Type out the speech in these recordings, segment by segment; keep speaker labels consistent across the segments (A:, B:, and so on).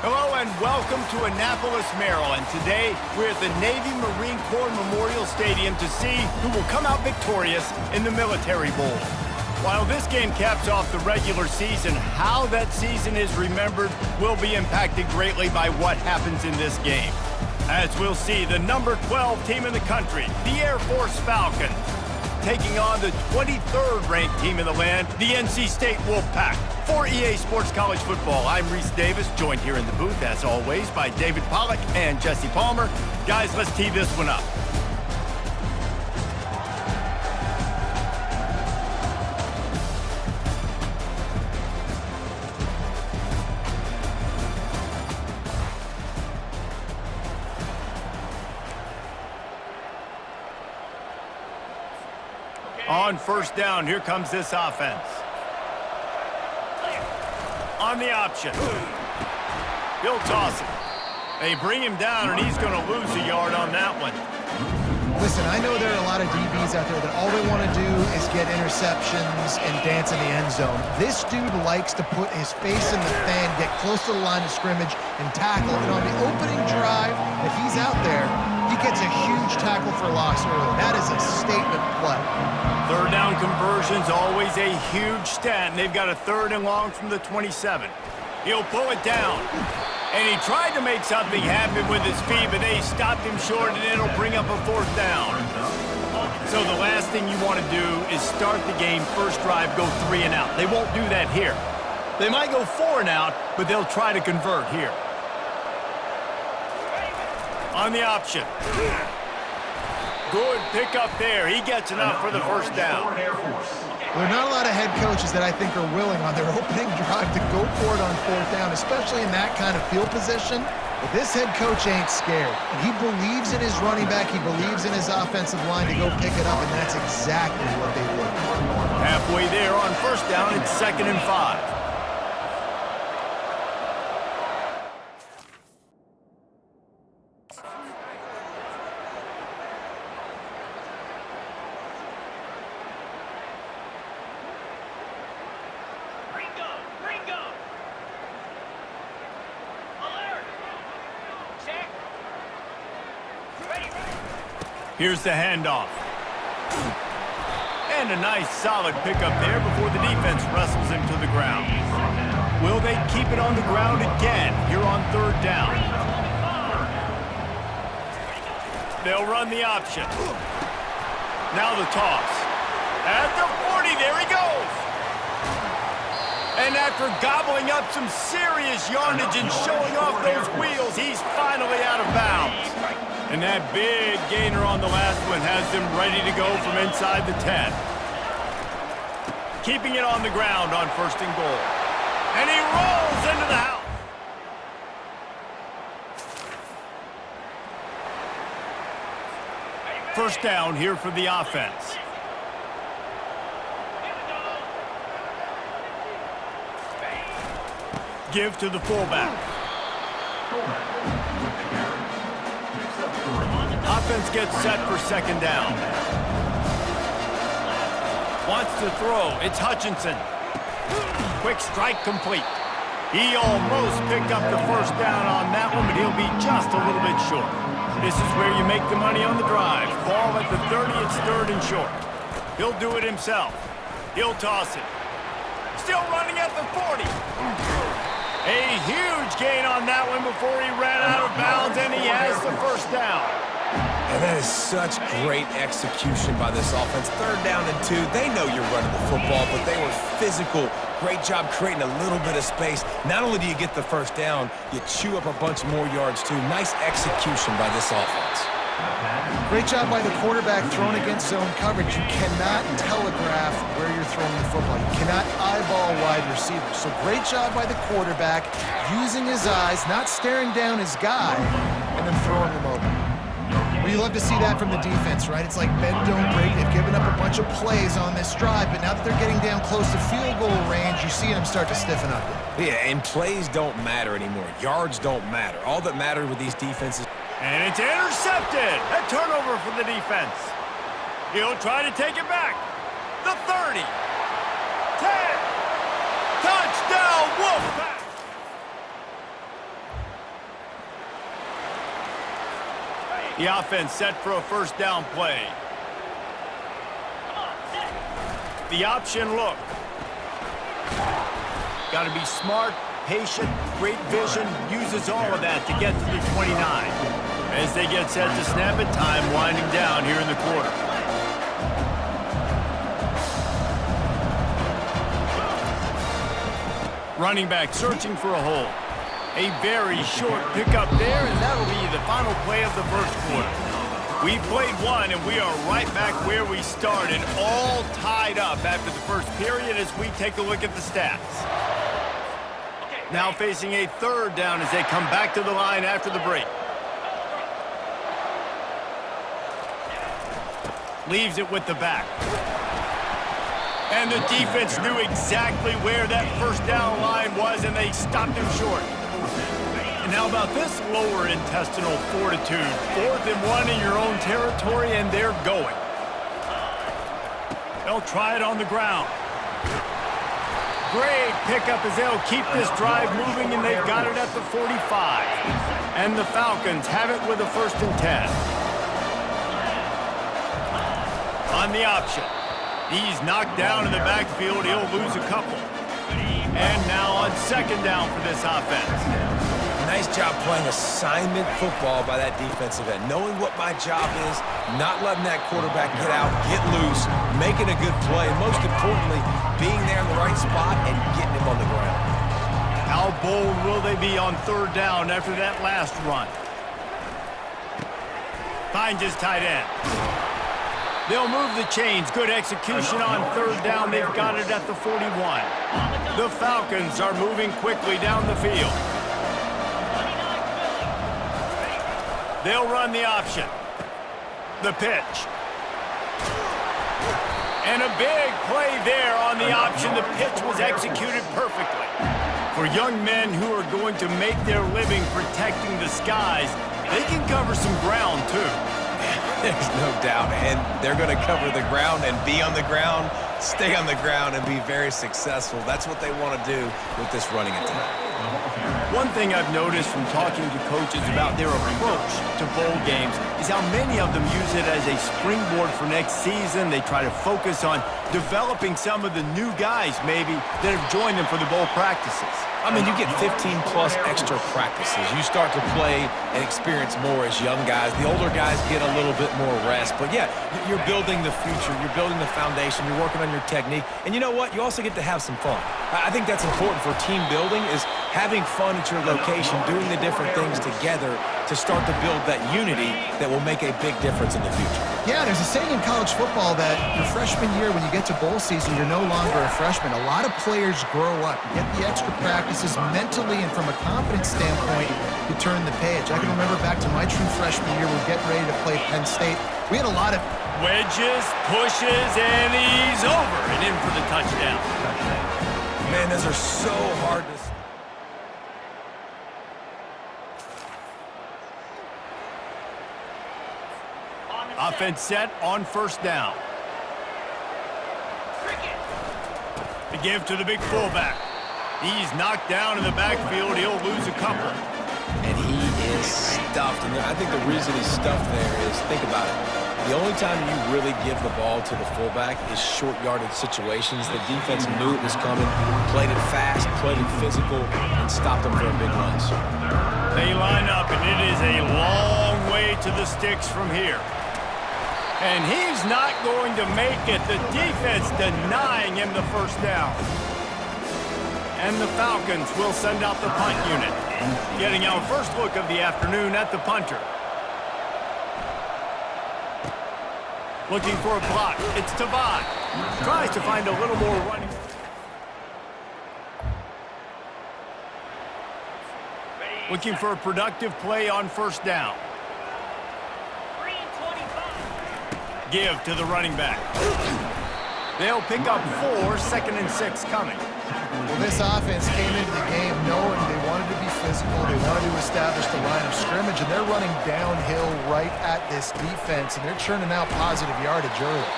A: Hello and welcome to Annapolis, Maryland. Today, we're at the Navy Marine Corps Memorial Stadium to see who will come out victorious in the Military Bowl. While this game caps off the regular season, how that season is remembered will be impacted greatly by what happens in this game. As we'll see, the number 12 team in the country, the Air Force Falcons, taking on the 23rd ranked team in the land, the NC State Wolfpack. For EA Sports College Football, I'm Reese Davis, joined here in the booth, as always, by David Pollack and Jesse Palmer. Guys, let's tee this one up. On first down, here comes this offense. On the option. He'll toss it. They bring him down, and he's going to lose a yard on that one.
B: Listen, I know there are a lot of DBs out there that all they want to do is get interceptions and dance in the end zone. This dude likes to put his face in the fan, get close to the line of scrimmage, and tackle. And on the opening drive, if he's out there, he gets a huge tackle for loss early. That is a statement play.
A: Third down conversion's always a huge stat, and they've got a 3rd and long from the 27. He'll pull it down. And he tried to make something happen with his feet, but they stopped him short, and it'll bring up a 4th down. So the last thing you want to do is start the game, first drive, go 3 and out. They won't do that here. They might go 4 and out, but they'll try to convert here. On the option. Good pickup there. He gets enough for the first down.
B: There are not a lot of head coaches that I think are willing on their opening drive to go for it on 4th down, especially in that kind of field position. But this head coach ain't scared. And he believes in his running back. He believes in his offensive line to go pick it up, and that's exactly what they did.
A: Halfway there on first down, it's 2nd and 5. Here's the handoff. And a nice solid pickup there before the defense wrestles him to the ground. Will they keep it on the ground again here on 3rd down? They'll run the option. Now the toss. At the 40, there he goes. And after gobbling up some serious yardage and showing off those wheels, he's finally out of bounds. And that big gainer on the last one has them ready to go from inside the 10. Keeping it on the ground on 1st and goal. And he rolls into the house. First down here for the offense. Give to the fullback. Offense gets set for 2nd down. Wants to throw. It's Hutchinson. Quick strike complete. He almost picked up the first down on that one, but he'll be just a little bit short. This is where you make the money on the drive. Ball at the 30, it's 3rd and short. He'll do it himself. He'll toss it. Still running at the 40. A huge gain on that one before he ran out of bounds, and he has the first down.
C: And that is such great execution by this offense. 3rd down and 2. They know you're running the football, but they were physical. Great job creating a little bit of space. Not only do you get the first down, you chew up a bunch more yards, too. Nice execution by this offense.
B: Great job by the quarterback thrown against zone coverage. You cannot telegraph where you're throwing the football. You cannot eyeball wide receivers. So great job by the quarterback using his eyes, not staring down his guy, and then throwing him open. Well, you love to see that from the defense, right? It's like bend, don't break. They've given up a bunch of plays on this drive, but now that they're getting down close to field goal range, you see them start to stiffen up.
C: Yeah, and plays don't matter anymore. Yards don't matter. All that matters with these defenses.
A: And it's intercepted. A turnover for the defense. He'll try to take it back. The 30. 10. Touchdown, Wolfpack. The offense set for a first down play. The option look. Got to be smart, patient, great vision, uses all of that to get to the 29. As they get set to snap it, time winding down here in the quarter. Running back searching for a hole. A very short pickup there, and that'll be the final play of the first quarter. We've played one, and we are right back where we started, all tied up after the first period as we take a look at the stats. Now facing a third down as they come back to the line after the break. Leaves it with the back. And the defense knew exactly where that first down line was, and they stopped him short. And how about this lower intestinal fortitude? 4th and 1 in your own territory, and they're going. They'll try it on the ground. Great pickup as they'll keep this drive moving, and they've got it at the 45. And the Falcons have it with a 1st and 10. On the option. He's knocked down in the backfield. He'll lose a couple. And now on 2nd down for this offense.
C: Nice job playing assignment football by that defensive end. Knowing what my job is, not letting that quarterback get out, get loose, making a good play, and most importantly, being there in the right spot and getting him on the ground.
A: How bold will they be on 3rd down after that last run? Finds his tight end. They'll move the chains. Good execution on 3rd down. They've got it at the 41. The Falcons are moving quickly down the field. They'll run the option. The pitch. And a big play there on the option. The pitch was executed perfectly. For young men who are going to make their living protecting the skies, they can cover some ground too.
C: There's no doubt, and they're going to cover the ground and be on the ground, stay on the ground, and be very successful. That's what they want to do with this running attack.
A: One thing I've noticed from talking to coaches about their approach to bowl games is how many of them use it as a springboard for next season. They try to focus on developing some of the new guys, maybe, that have joined them for the bowl practices.
C: I mean, you get 15-plus extra practices. You start to play and experience more as young guys. The older guys get a little bit more rest. But, yeah, you're building the future. You're building the foundation. You're working on your technique. And you know what? You also get to have some fun. I think that's important for team building is having fun at your location, doing the different things together to start to build that unity that will make a big difference in the future.
B: Yeah, there's a saying in college football that your freshman year, when you get to bowl season, you're no longer a freshman. A lot of players grow up. You get the extra practices mentally, and from a confidence standpoint, you turn the page. I can remember back to my true freshman year, we were getting ready to play Penn State. We had a lot of
A: wedges, pushes, and he's over and in for the touchdown.
C: Man, those are so hard to...
A: Offense set on 1st down. The give to the big fullback. He's knocked down in the backfield. He'll lose a couple.
C: And he is stuffed. And I think the reason he's stuffed there is, think about it. The only time you really give the ball to the fullback is short yardage situations. The defense knew it was coming, played it fast, played it physical, and stopped him for a big loss.
A: They line up, and it is a long way to the sticks from here. And he's not going to make it. The defense denying him the 1st down. And the Falcons will send out the punt unit. Getting our first look of the afternoon at the punter. Looking for a block. It's Tavon. Tries to find a little more running. Looking for a productive play on 1st down. Give to the running back. They'll pick up 4, 2nd and 6 coming.
B: Well, this offense came into the game knowing they wanted to be physical, they wanted to establish the line of scrimmage, and they're running downhill right at this defense, and they're churning out positive yardage early.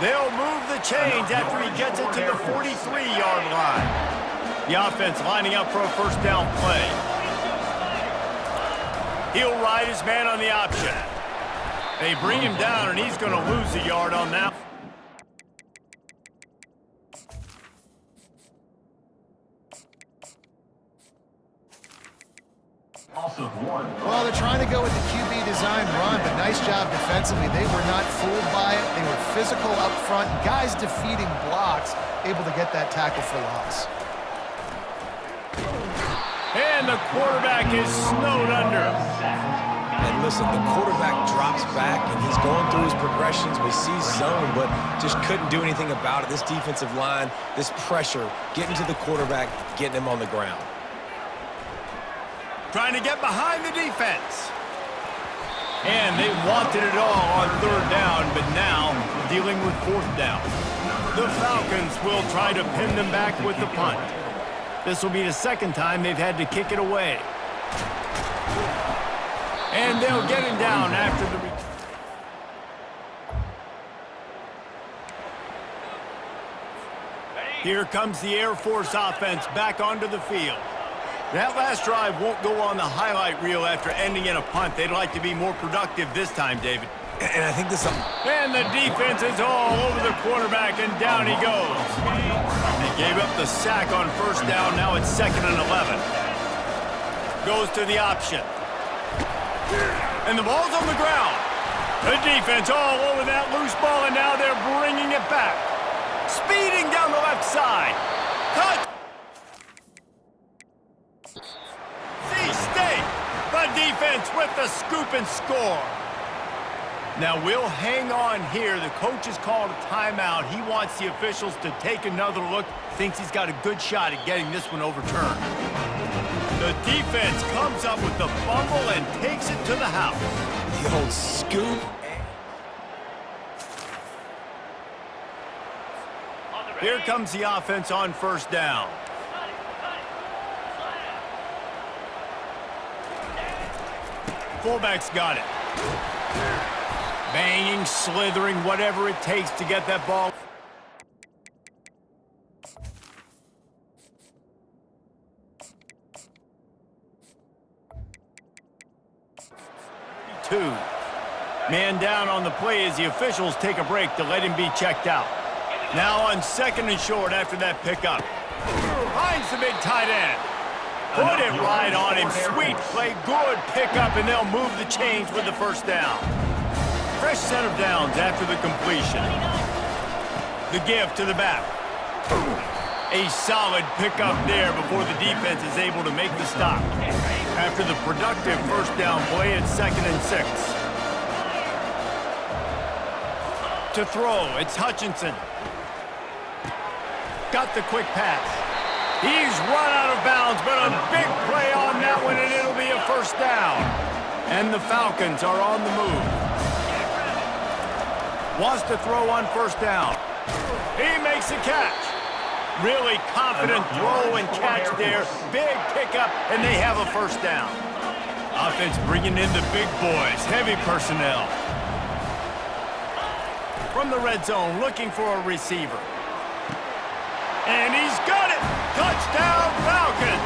A: They'll move the chains after he gets it to the 43-yard line. The offense lining up for a 1st down play. He'll ride his man on the option. They bring him down, and he's going to lose a yard on that.
B: Well, they're trying to go with the QB design run, but nice job defensively. They were not fooled by it. They were physical up front. Guys defeating blocks, able to get that tackle for loss.
A: And the quarterback is snowed under.
C: And listen, the quarterback drops back, and he's going through his progressions. We see zone, but just couldn't do anything about it. This defensive line, this pressure, getting to the quarterback, getting him on the ground.
A: Trying to get behind the defense. And they wanted it all on third down, but now dealing with fourth down. The Falcons will try to pin them back with the punt. This will be the second time they've had to kick it away. And they'll get him down after the return. Here comes the Air Force offense back onto the field. That last drive won't go on the highlight reel after ending in a punt. They'd like to be more productive this time, David.
C: And I think this...
A: And the defense is all over the quarterback, and down he goes. They gave up the sack on first down. Now it's 2nd and 11. Goes to the option. And the ball's on the ground. The defense all over that loose ball, and now they're bringing it back. Speeding down the left side. Touch! C-State, the defense with the scoop and score. Now we'll hang on here. The coach has called a timeout. He wants the officials to take another look. Thinks he's got a good shot at getting this one overturned. The defense comes up with the fumble and takes it to the house.
C: The old scoop.
A: Here comes the offense on first down. Fullback's got it. Banging, slithering, whatever it takes to get that ball. Two. Man down on the play as the officials take a break to let him be checked out. Now on 2nd and short after that pickup. Finds the big tight end. Put it right on him. Sweet play, good pickup, and they'll move the chains with the first down. Fresh set of downs after the completion. The give to the back. A solid pickup there before the defense is able to make the stop. After the productive first down play, it's 2nd and 6. To throw, it's Hutchinson. Got the quick pass. He's run out of bounds, but a big play on that one, and it'll be a first down. And the Falcons are on the move. Wants to throw on first down. He makes a catch. Really confident throw and catch there. Big pickup, and they have a first down. Offense bringing in the big boys, heavy personnel. From the red zone, looking for a receiver. And he's got it! Touchdown, Falcons!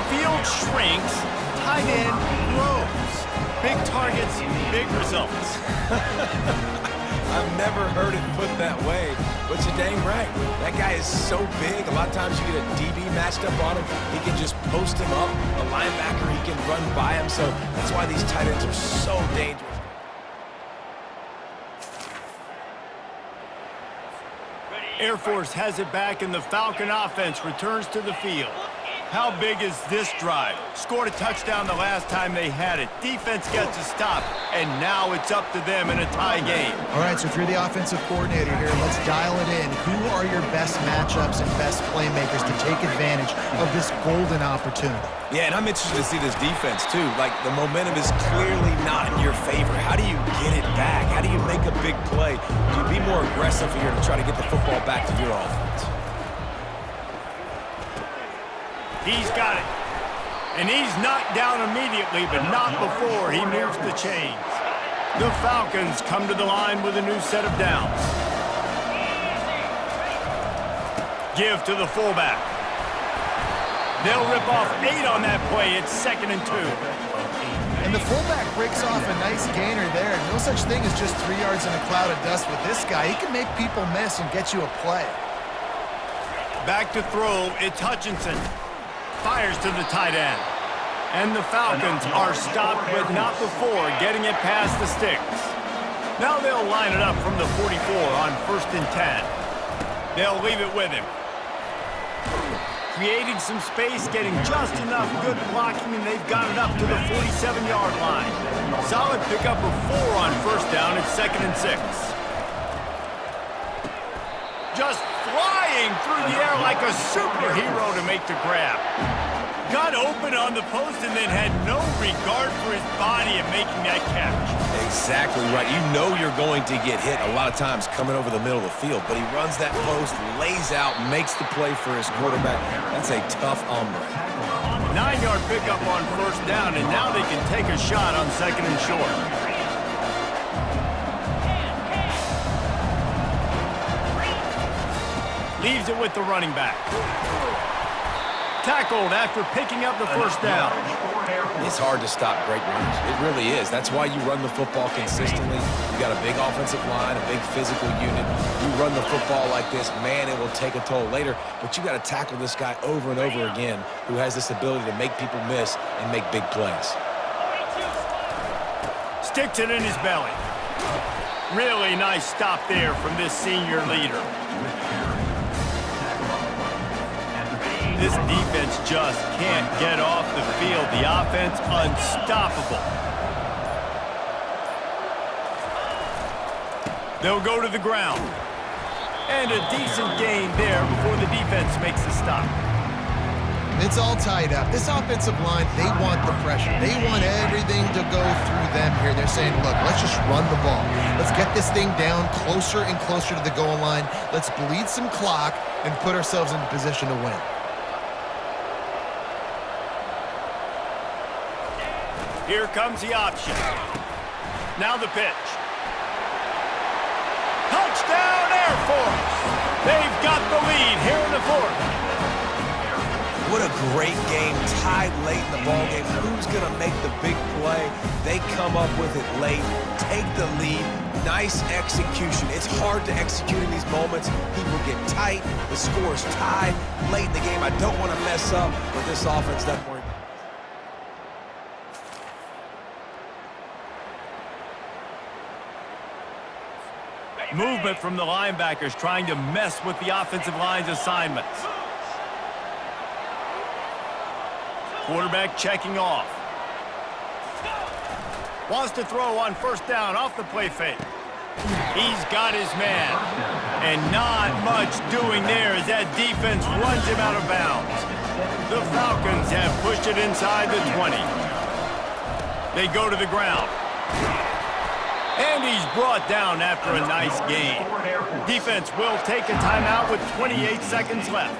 A: Field shrinks, tight end grows. Big targets, big results.
C: I've never heard it put that way, but you're dang right. That guy is so big. A lot of times you get a DB matched up on him. He can just post him up. A linebacker, he can run by him. So that's why these tight ends are so dangerous.
A: Air Force has it back, and the Falcon offense returns to the field. How big is this drive? Scored a touchdown the last time they had it. Defense gets a stop, and now it's up to them in a tie game.
B: All right, so if you're the offensive coordinator here, let's dial it in. Who are your best matchups and best playmakers to take advantage of this golden opportunity?
C: Yeah, and I'm interested to see this defense, too. Like, the momentum is clearly not in your favor. How do you get it back? How do you make a big play? Do you be more aggressive here to try to get the football back to your offense?
A: He's got it. And he's knocked down immediately, but not before he moves the chains. The Falcons come to the line with a new set of downs. Give to the fullback. They'll rip off 8 on that play. It's 2nd and 2.
B: And the fullback breaks off a nice gainer there. No such thing as just 3 yards in a cloud of dust with this guy. He can make people miss and get you a play.
A: Back to throw, it's Hutchinson. Fires to the tight end. And the Falcons are stopped, but not before getting it past the sticks. Now they'll line it up from the 44 on 1st and 10. They'll leave it with him. Creating some space, getting just enough good blocking, and they've got it up to the 47-yard line. Solid pickup of 4 on 1st down at 2nd and 6. Just flying through the air like a superhero to make the grab. Got open on the post and then had no regard for his body in making that catch.
C: Exactly right. You know you're going to get hit a lot of times coming over the middle of the field, but he runs that post, lays out, makes the play for his quarterback. That's a tough hombre.
A: 9-yard pickup on 1st down, and now they can take a shot on 2nd and short. Leaves it with the running back. Tackled after picking up the 1st down.
C: It's hard to stop great runners. It really is. That's why you run the football consistently. You got a big offensive line, a big physical unit. You run the football like this, man, it will take a toll later. But you got to tackle this guy over and over again who has this ability to make people miss and make big plays.
A: Sticks it in his belly. Really nice stop there from this senior leader. This defense just can't get off the field. The offense unstoppable. They'll go to the ground. And a decent gain there before the defense makes the stop.
B: It's all tied up. This offensive line, they want the pressure. They want everything to go through them here. They're saying, look, let's just run the ball. Let's get this thing down closer and closer to the goal line. Let's bleed some clock and put ourselves into position to win.
A: Here comes the option. Now the pitch. Touchdown, Air Force! They've got the lead here in the 4th.
C: What a great game, tied late in the ballgame. Who's going to make the big play? They come up with it late, take the lead. Nice execution. It's hard to execute in these moments. People get tight. The score's tied late in the game. I don't want to mess up, but this offense doesn't worry.
A: Movement from the linebackers trying to mess with the offensive line's assignments. Quarterback checking off. Wants to throw on 1st down off the play fake. He's got his man. And not much doing there as that defense runs him out of bounds. The Falcons have pushed it inside the 20. They go to the ground. And he's brought down after a nice gain. Defense will take a timeout with 28 seconds left.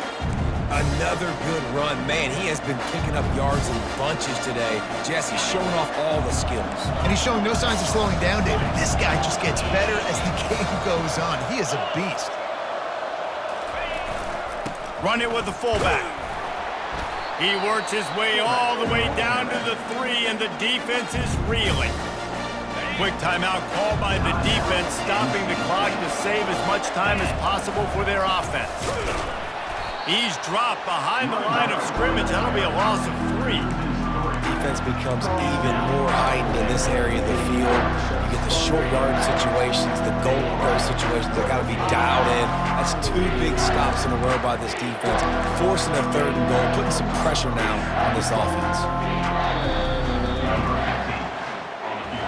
C: Another good run. Man, he has been picking up yards in bunches today. Jesse showing off all the skills.
B: And he's showing no signs of slowing down, David. This guy just gets better as the game goes on. He is a beast.
A: Run it with the fullback. He works his way all the way down to the 3, and the defense is reeling. Quick timeout called by the defense, stopping the clock to save as much time as possible for their offense. He's dropped behind the line of scrimmage. That'll be a loss of 3.
C: Defense becomes even more heightened in this area of the field. You get the short yard situations, the goal-to-go situations. They've got to be dialed in. That's 2 big stops in a row by this defense, forcing a 3rd and goal, putting some pressure now on this offense.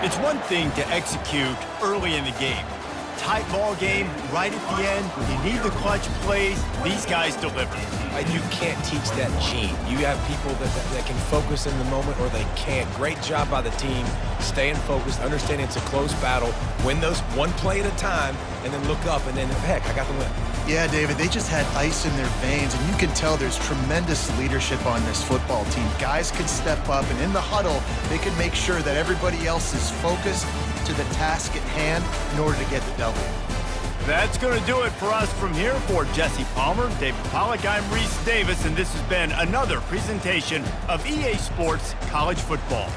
A: It's one thing to execute early in the game. Tight ball game, right at the end, you need the clutch plays. These guys deliver.
C: And you can't teach that gene. You have people that can focus in the moment or they can't. Great job by the team, staying focused, understanding it's a close battle, win those one play at a time, and then look up, and then, heck, I got the win.
B: Yeah, David, they just had ice in their veins, and you can tell there's tremendous leadership on this football team. Guys can step up, and in the huddle, they can make sure that everybody else is focused to the task at hand in order to get the W.
A: That's going to do it for us from here. For Jesse Palmer, David Pollack, I'm Reese Davis, and this has been another presentation of EA Sports College Football.